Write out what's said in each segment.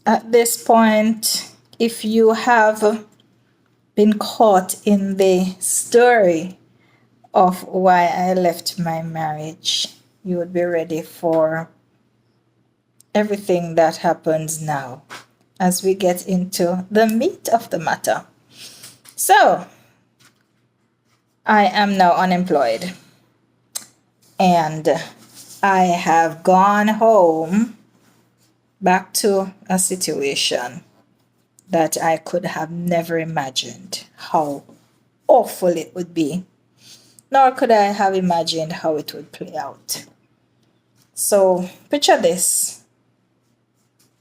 At this point, if you have been caught in the story of why I left my marriage, you would be ready for everything that happens now as we get into the meat of the matter. So, I am now unemployed and I have gone home back to a situation that I could have never imagined how awful it would be, nor could I have imagined how it would play out. So, picture this: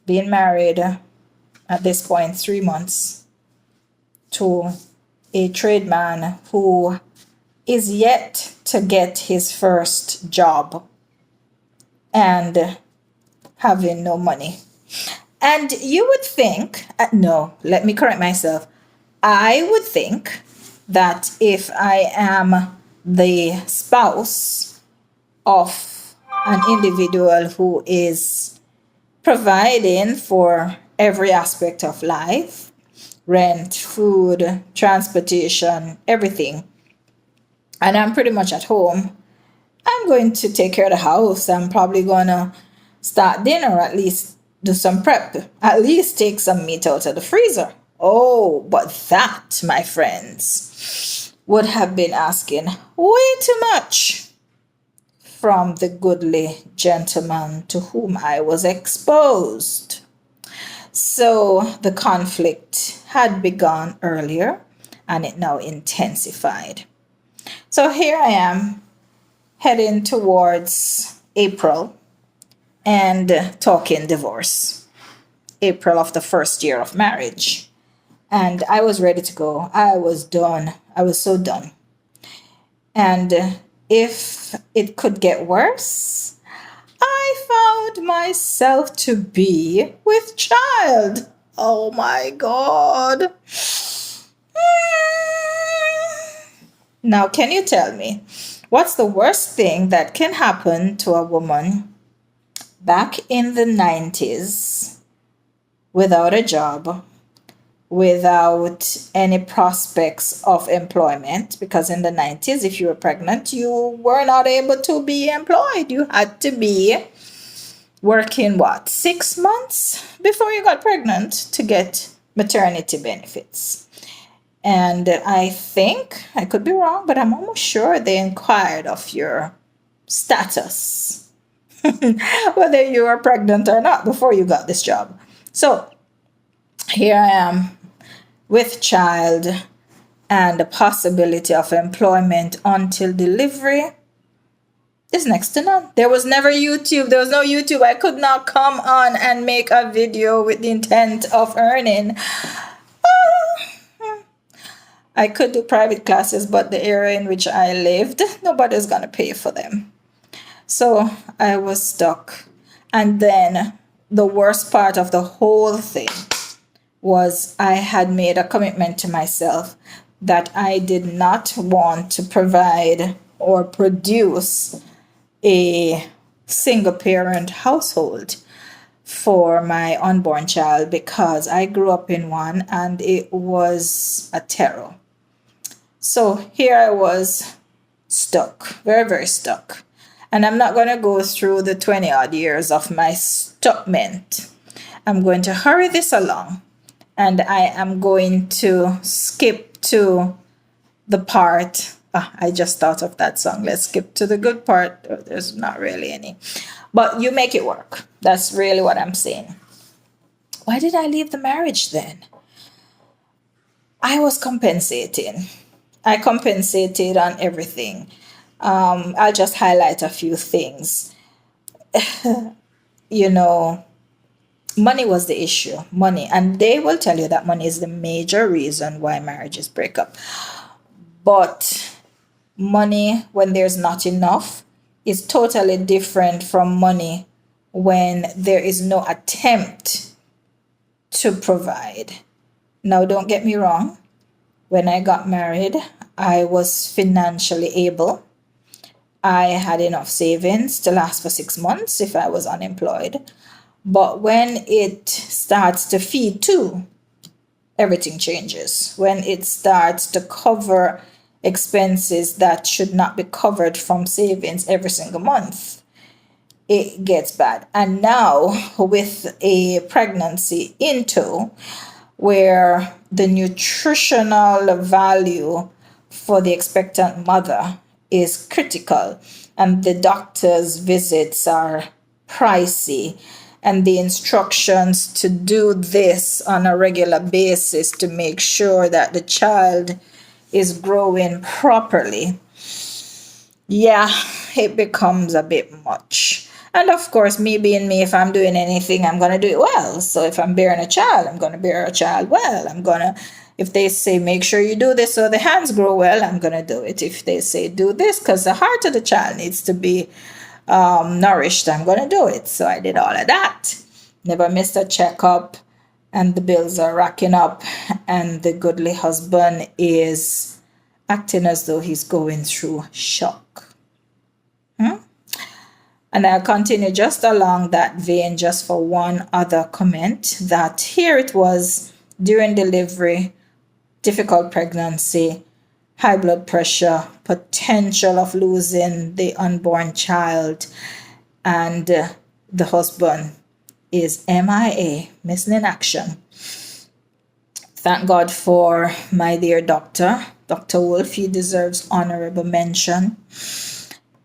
being married at this point 3 months to a tradesman who is yet to get his first job and having no money. And you would think, no, let me correct myself. I would think that if I am the spouse of an individual who is providing for every aspect of life, rent, food, transportation, everything, and I'm pretty much at home, I'm going to take care of the house. I'm probably going to start dinner, or at least do some prep, at least take some meat out of the freezer. Oh, but that, my friends, would have been asking way too much from the goodly gentleman to whom I was exposed. So the conflict had begun earlier and it now intensified. So here I am heading towards April and talking divorce. April of the first year of marriage. And I was ready to go. I was done. I was so done. And if it could get worse, I found myself to be with child. Oh my God. Now, can you tell me, what's the worst thing that can happen to a woman back in the 90s without a job, without any prospects of employment? Because in the 90s, if you were pregnant, you were not able to be employed. You had to be working, 6 months before you got pregnant to get maternity benefits. And I think, I could be wrong, but I'm almost sure they inquired of your status, whether you were pregnant or not, before you got this job. So here I am with child and the possibility of employment until delivery is next to none. There was never YouTube. There was no YouTube. I could not come on and make a video with the intent of earning. I could do private classes, but the area in which I lived, nobody's going to pay for them. So I was stuck. And then the worst part of the whole thing was I had made a commitment to myself that I did not want to provide or produce a single parent household for my unborn child, because I grew up in one and it was a terror. So here I was stuck, very, very stuck. And I'm not going to go through the 20 odd years of my stuckment. I'm going to hurry this along. And I am going to skip to the part. I just thought of that song. Let's skip to the good part. There's not really any. But you make it work. That's really what I'm saying. Why did I leave the marriage then? I was compensating. I compensated on everything. I'll just highlight a few things. Money was the issue. Money. And they will tell you that money is the major reason why marriages break up. But money, when there's not enough, is totally different from money when there is no attempt to provide. Now, don't get me wrong. When I got married, I was financially able. I had enough savings to last for 6 months if I was unemployed. But when it starts to feed too, everything changes. When it starts to cover expenses that should not be covered from savings every single month, it gets bad. And now with a pregnancy into where the nutritional value for the expectant mother is critical and the doctor's visits are pricey and the instructions to do this on a regular basis to make sure that the child is growing properly, yeah, it becomes a bit much. And of course, me being me, if I'm doing anything, I'm going to do it well. So if I'm bearing a child, I'm going to bear a child well. If they say, make sure you do this so the hands grow well, I'm going to do it. If they say, do this because the heart of the child needs to be nourished, I'm going to do it. So I did all of that. Never missed a checkup, and the bills are racking up, and the goodly husband is acting as though he's going through shock. And I'll continue just along that vein just for one other comment, that here it was during delivery, difficult pregnancy, high blood pressure, potential of losing the unborn child, and the husband is MIA, missing in action. Thank God for my dear doctor, Dr. Wolf. He deserves honorable mention.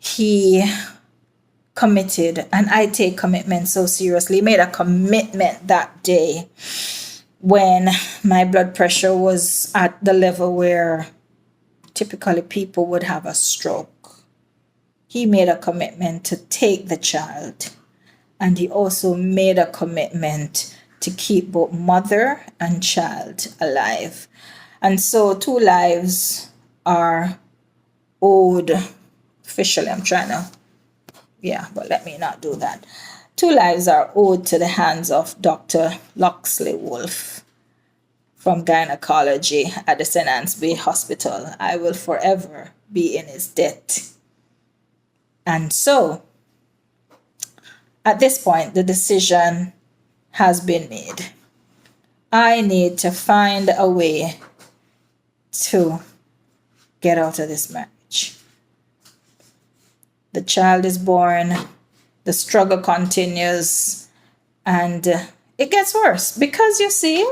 He committed, and I take commitment so seriously. He made a commitment that day when my blood pressure was at the level where typically people would have a stroke. He made a commitment to take the child, and he also made a commitment to keep both mother and child alive. And so 2 lives are owed. Officially, but let me not do that. 2 lives are owed to the hands of Dr. Loxley Wolf from gynecology at the St. Anne's Bay Hospital. I will forever be in his debt. And so, at this point, the decision has been made. I need to find a way to get out of this marriage. The child is born, the struggle continues, and it gets worse. Because you see,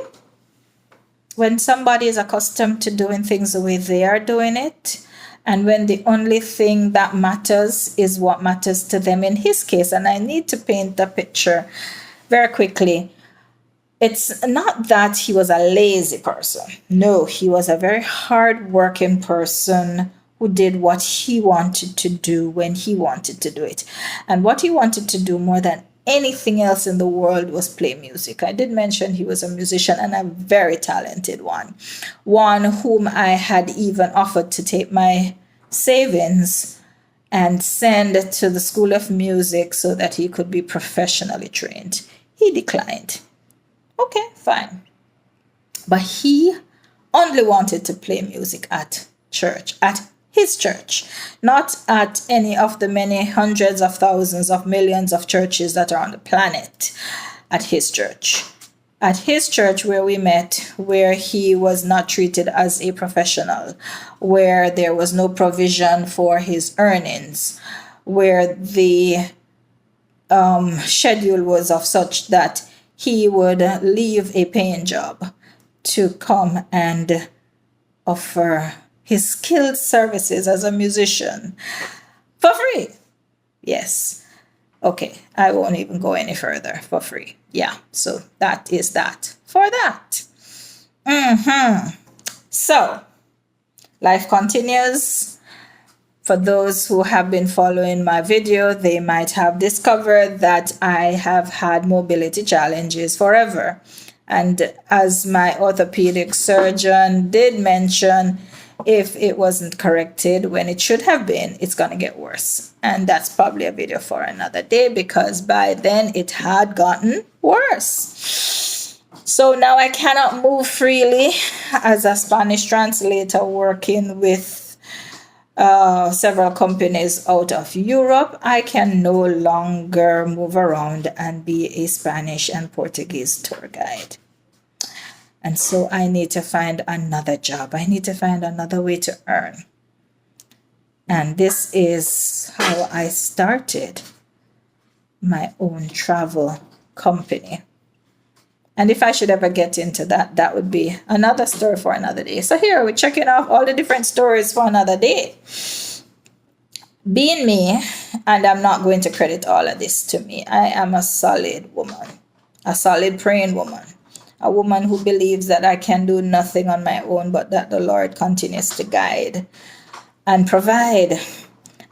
when somebody is accustomed to doing things the way they are doing it, and when the only thing that matters is what matters to them, in his case, and I need to paint the picture very quickly, it's not that he was a lazy person. No, he was a very hard-working person who did what he wanted to do when he wanted to do it. And what he wanted to do more than anything else in the world was play music. I did mention he was a musician, and a very talented one whom I had even offered to take my savings and send to the School of Music so that he could be professionally trained. He declined. Okay, fine. But he only wanted to play music at church, at his church, not at any of the many hundreds of thousands of millions of churches that are on the planet. At his church. At his church where we met, where he was not treated as a professional, where there was no provision for his earnings, where the schedule was of such that he would leave a paying job to come and offer his skilled services as a musician for free. Yes. Okay, I won't even go any further. For free. Yeah, so that is that for that. So, life continues. For those who have been following my video, they might have discovered that I have had mobility challenges forever. And as my orthopedic surgeon did mention, if it wasn't corrected when it should have been, it's going to get worse. And that's probably a video for another day, because by then it had gotten worse. So now I cannot move freely as a Spanish translator working with several companies out of Europe, I can no longer move around and be a Spanish and Portuguese tour guide. And so I need to find another job. I need to find another way to earn. And this is how I started my own travel company. And if I should ever get into that, that would be another story for another day. So here we're checking off all the different stories for another day. Being me, and I'm not going to credit all of this to me, I am a solid woman, a solid praying woman, a woman who believes that I can do nothing on my own, but that the Lord continues to guide and provide.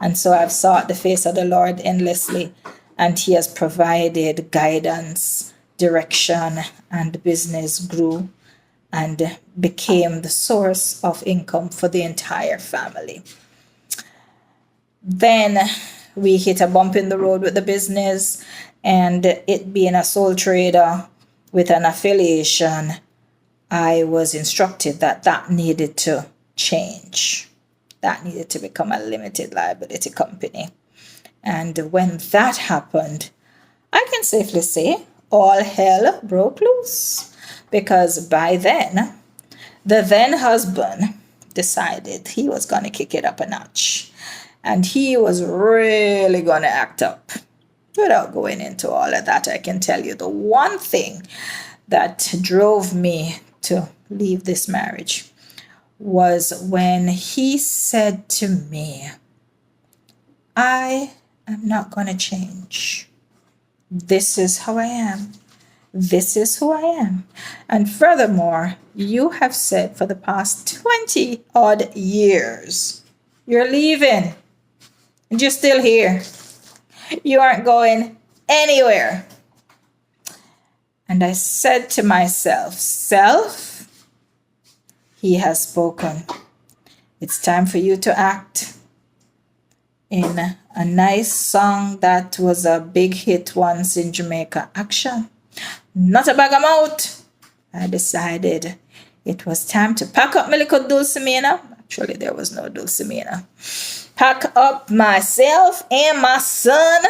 And so I've sought the face of the Lord endlessly, and He has provided guidance, direction, and the business grew and became the source of income for the entire family. Then we hit a bump in the road with the business, and it being a sole trader with an affiliation, I was instructed that that needed to change. That needed to become a limited liability company. And when that happened, I can safely say all hell broke loose, because by then, the then husband decided he was going to kick it up a notch. And he was really going to act up. Without going into all of that, I can tell you the one thing that drove me to leave this marriage was when he said to me, I am not going to change. This is how I am. This is who I am. And furthermore, you have said for the past 20 odd years, you're leaving. And you're still here. You aren't going anywhere. And I said to myself, self, He has spoken. It's time for you to act. In a nice song that was a big hit once in Jamaica, action, not a bag of mouth. I decided it was time to pack up my little Dulcimina. Actually, there was no Dulcimina. Pack up myself and my son.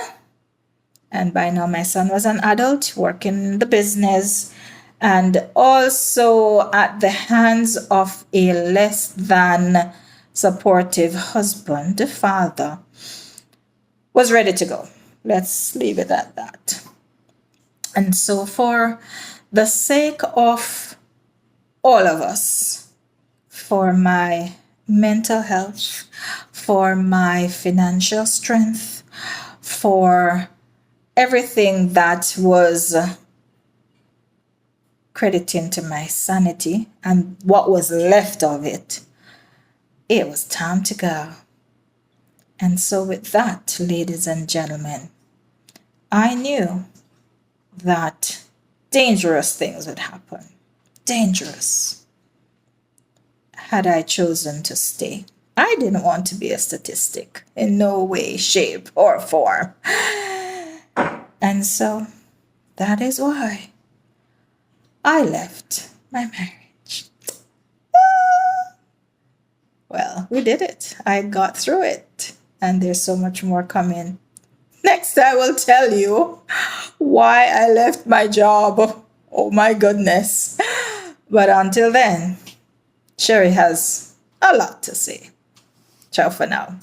And by now, my son was an adult working in the business and also at the hands of a less than supportive husband. The father was ready to go. Let's leave it at that. And so for the sake of all of us, for my mental health, for my financial strength, for everything that was crediting to my sanity and what was left of it, it was time to go. And so with that, ladies and gentlemen, I knew that dangerous things would happen. Dangerous. Had I chosen to stay. I didn't want to be a statistic in no way, shape, or form. And so that is why I left my marriage. Well, we did it. I got through it. And there's so much more coming. Next, I will tell you why I left my job. Oh my goodness. But until then, Sherry has a lot to say. Ciao for now.